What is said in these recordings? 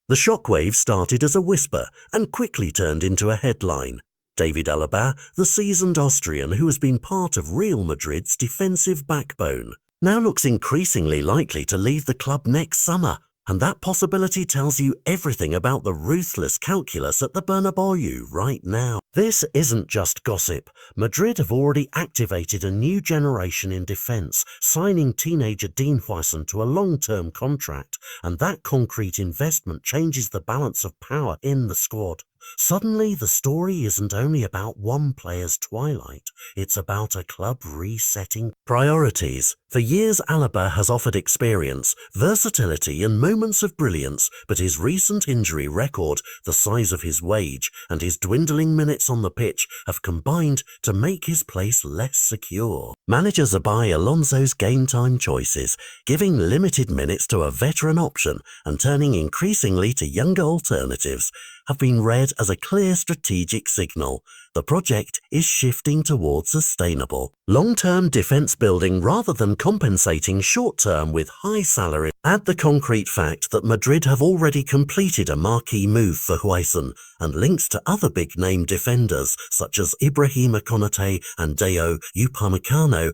The shockwave started as a whisper and quickly turned into a headline. David Alaba, the seasoned Austrian who has been part of Real Madrid's defensive backbone, now looks increasingly likely to leave the club next summer. And that possibility tells you everything about the ruthless calculus at the Bernabeu right now. This isn't just gossip. Madrid have already activated a new generation in defence, signing teenager Dean Huijsen to a long-term contract, and that concrete investment changes the balance of power in the squad. Suddenly, the story isn't only about one player's twilight, it's about a club resetting priorities. For years, Alaba has offered experience, versatility and moments of brilliance, but his recent injury record, the size of his wage, and his dwindling minutes on the pitch have combined to make his place less secure. Managers are by Alonso's game time choices, giving limited minutes to a veteran option and turning increasingly to younger alternatives, have been read as a clear strategic signal. The project is shifting towards sustainable, long-term defence building rather than compensating short-term with high salary. Add the concrete fact that Madrid have already completed a marquee move for Huijsen and links to other big-name defenders such as Ibrahima Konate and Deo Upamecano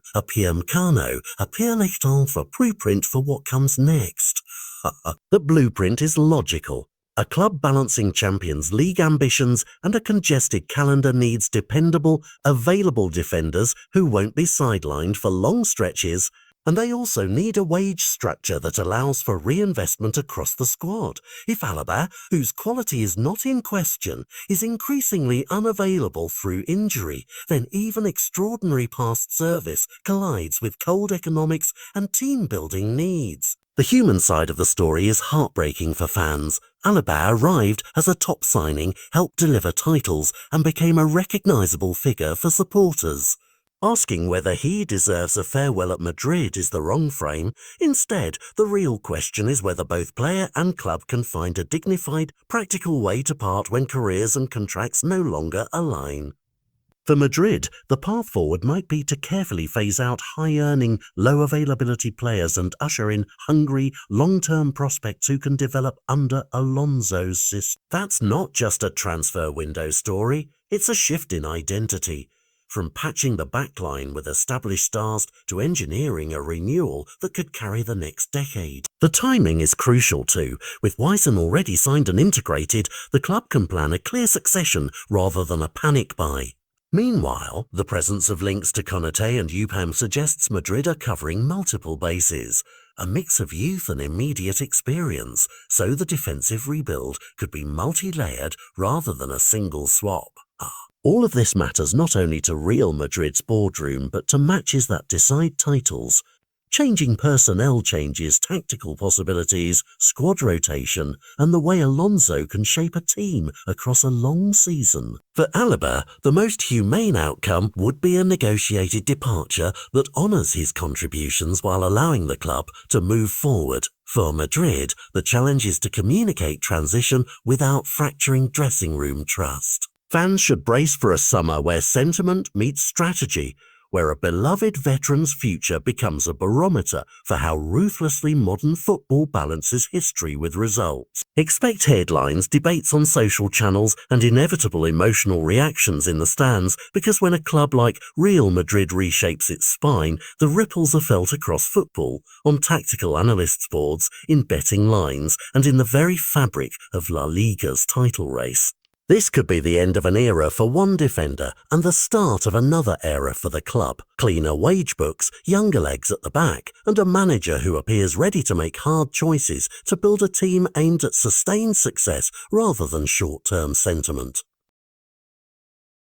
appear little for blueprint for what comes next. The blueprint is logical. A club balancing Champions League ambitions and a congested calendar needs dependable, available defenders who won't be sidelined for long stretches, and they also need a wage structure that allows for reinvestment across the squad. If Alaba, whose quality is not in question, is increasingly unavailable through injury, then even extraordinary past service collides with cold economics and team-building needs. The human side of the story is heartbreaking for fans. Alaba arrived as a top signing, helped deliver titles, and became a recognisable figure for supporters. Asking whether he deserves a farewell at Madrid is the wrong frame. Instead, the real question is whether both player and club can find a dignified, practical way to part when careers and contracts no longer align. For Madrid, the path forward might be to carefully phase out high-earning, low-availability players and usher in hungry, long-term prospects who can develop under Alonso's system. That's not just a transfer window story, it's a shift in identity. From patching the backline with established stars to engineering a renewal that could carry the next decade. The timing is crucial too. With Huijsen already signed and integrated, the club can plan a clear succession rather than a panic buy. Meanwhile, the presence of links to Konate and Upam suggests Madrid are covering multiple bases, a mix of youth and immediate experience, so the defensive rebuild could be multi-layered rather than a single swap. All of this matters not only to Real Madrid's boardroom, but to matches that decide titles. Changing personnel changes tactical possibilities, squad rotation, and the way Alonso can shape a team across a long season. For Alaba, the most humane outcome would be a negotiated departure that honours his contributions while allowing the club to move forward. For Madrid, the challenge is to communicate transition without fracturing dressing room trust. Fans should brace for a summer where sentiment meets strategy, where a beloved veteran's future becomes a barometer for how ruthlessly modern football balances history with results. Expect headlines, debates on social channels, and inevitable emotional reactions in the stands, because when a club like Real Madrid reshapes its spine, the ripples are felt across football, on tactical analysts' boards, in betting lines, and in the very fabric of La Liga's title race. This could be the end of an era for one defender and the start of another era for the club. Cleaner wage books, younger legs at the back, and a manager who appears ready to make hard choices to build a team aimed at sustained success rather than short-term sentiment.